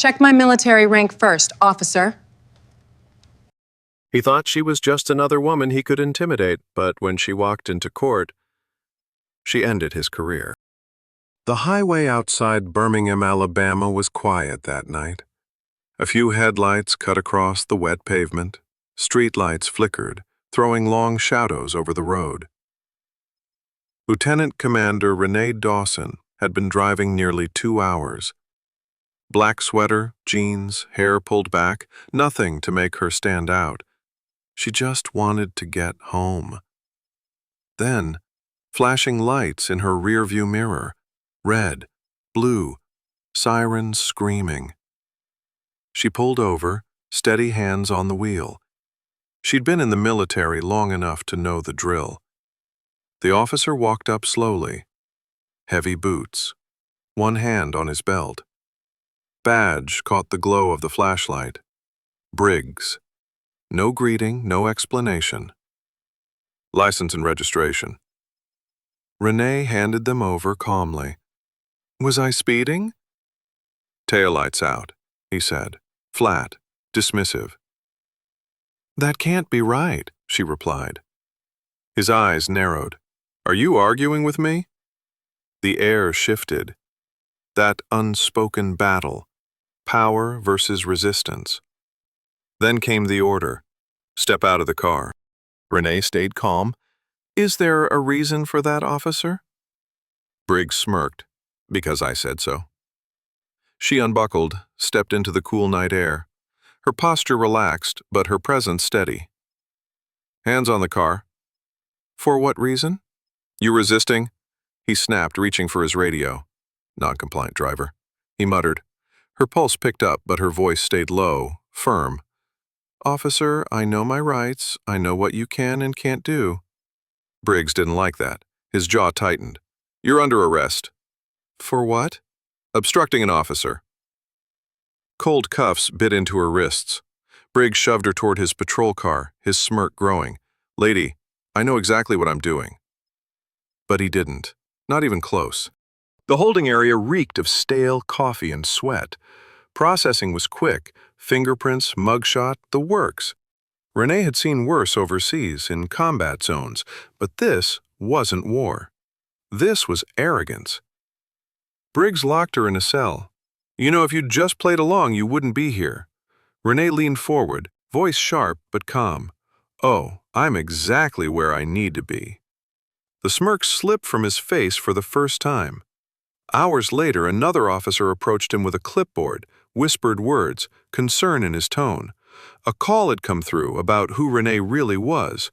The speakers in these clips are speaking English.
Check my military rank first, officer. He thought she was just another woman he could intimidate, but when she walked into court, she ended his career. The highway outside Birmingham, Alabama was quiet that night. A few headlights cut across the wet pavement. Streetlights flickered, throwing long shadows over the road. Lieutenant Commander Renee Dawson had been driving nearly 2 hours. Black sweater, jeans, hair pulled back, nothing to make her stand out. She just wanted to get home. Then, flashing lights in her rearview mirror, red, blue, sirens screaming. She pulled over, steady hands on the wheel. She'd been in the military long enough to know the drill. The officer walked up slowly. Heavy boots, one hand on his belt. Badge caught the glow of the flashlight. Briggs. No greeting, no explanation. License and registration. Renee handed them over calmly. Was I speeding? Taillights out, he said, flat, dismissive. That can't be right, she replied. His eyes narrowed. Are you arguing with me? The air shifted. That unspoken battle, power versus resistance. Then came the order. Step out of the car. Renee stayed calm. Is there a reason for that, officer? Briggs smirked. Because I said so. She unbuckled, stepped into the cool night air. Her posture relaxed, but her presence steady. Hands on the car. For what reason? You resisting? He snapped, reaching for his radio. Non-compliant driver. He muttered. Her pulse picked up, but her voice stayed low, firm. Officer, I know my rights. I know what you can and can't do. Briggs didn't like that. His jaw tightened. You're under arrest. For what? Obstructing an officer. Cold cuffs bit into her wrists. Briggs shoved her toward his patrol car, his smirk growing. Lady, I know exactly what I'm doing. But he didn't. Not even close. The holding area reeked of stale coffee and sweat. Processing was quick. Fingerprints, mugshot, the works. Renee had seen worse overseas, in combat zones, but this wasn't war. This was arrogance. Briggs locked her in a cell. You know, if you'd just played along, you wouldn't be here. Renee leaned forward, voice sharp but calm. Oh, I'm exactly where I need to be. The smirk slipped from his face for the first time. Hours later, another officer approached him with a clipboard, whispered words, concern in his tone. A call had come through about who Renee really was.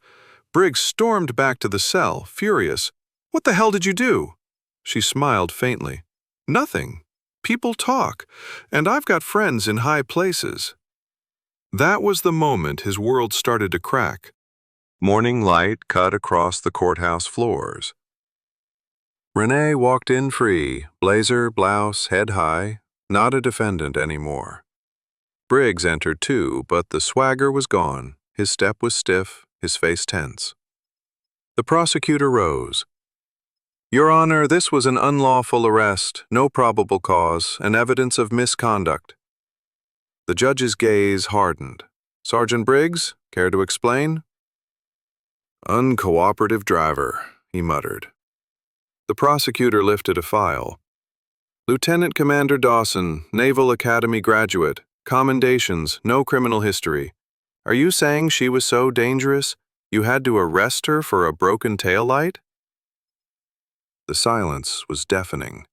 Briggs stormed back to the cell, furious. What the hell did you do? She smiled faintly. Nothing. People talk, and I've got friends in high places. That was the moment his world started to crack. Morning light cut across the courthouse floors. Renee walked in free, blazer, blouse, head high, not a defendant anymore. Briggs entered too, but the swagger was gone. His step was stiff, his face tense. The prosecutor rose. Your Honor, this was an unlawful arrest, no probable cause, and evidence of misconduct. The judge's gaze hardened. Sergeant Briggs, care to explain? Uncooperative driver, he muttered. The prosecutor lifted a file. Lieutenant Commander Dawson, Naval Academy graduate, commendations, no criminal history. Are you saying she was so dangerous you had to arrest her for a broken taillight? The silence was deafening.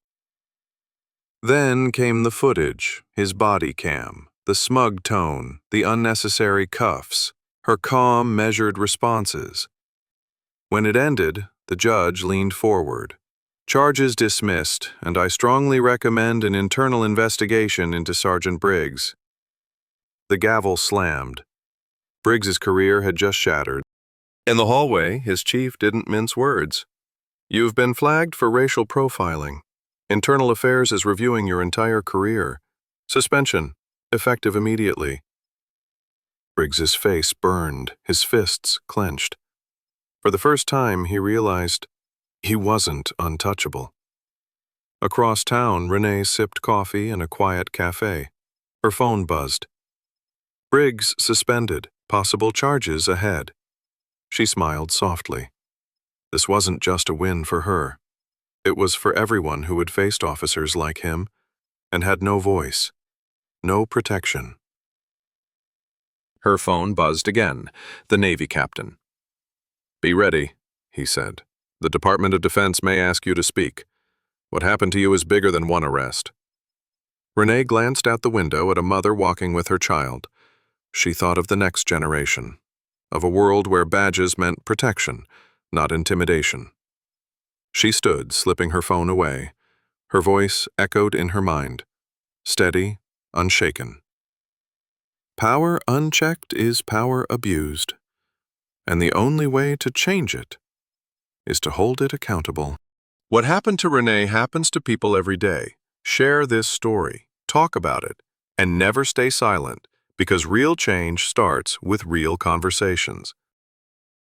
Then came the footage, his body cam, the smug tone, the unnecessary cuffs, her calm, measured responses. When it ended, the judge leaned forward. Charges dismissed, and I strongly recommend an internal investigation into Sergeant Briggs. The gavel slammed. Briggs's career had just shattered. In the hallway, his chief didn't mince words. You've been flagged for racial profiling. Internal Affairs is reviewing your entire career. Suspension, effective immediately. Briggs's face burned, his fists clenched. For the first time, he realized he wasn't untouchable. Across town, Renee sipped coffee in a quiet cafe. Her phone buzzed. Briggs suspended, possible charges ahead. She smiled softly. This wasn't just a win for her. It was for everyone who had faced officers like him and had no voice, no protection. Her phone buzzed again, the Navy captain. "Be ready," he said. "The Department of Defense may ask you to speak. What happened to you is bigger than one arrest." Renee glanced out the window at a mother walking with her child. She thought of the next generation, of a world where badges meant protection, not intimidation. She stood, slipping her phone away. Her voice echoed in her mind, steady, unshaken. Power unchecked is power abused, and the only way to change it is to hold it accountable. What happened to Renee happens to people every day. Share this story, talk about it, and never stay silent, because real change starts with real conversations.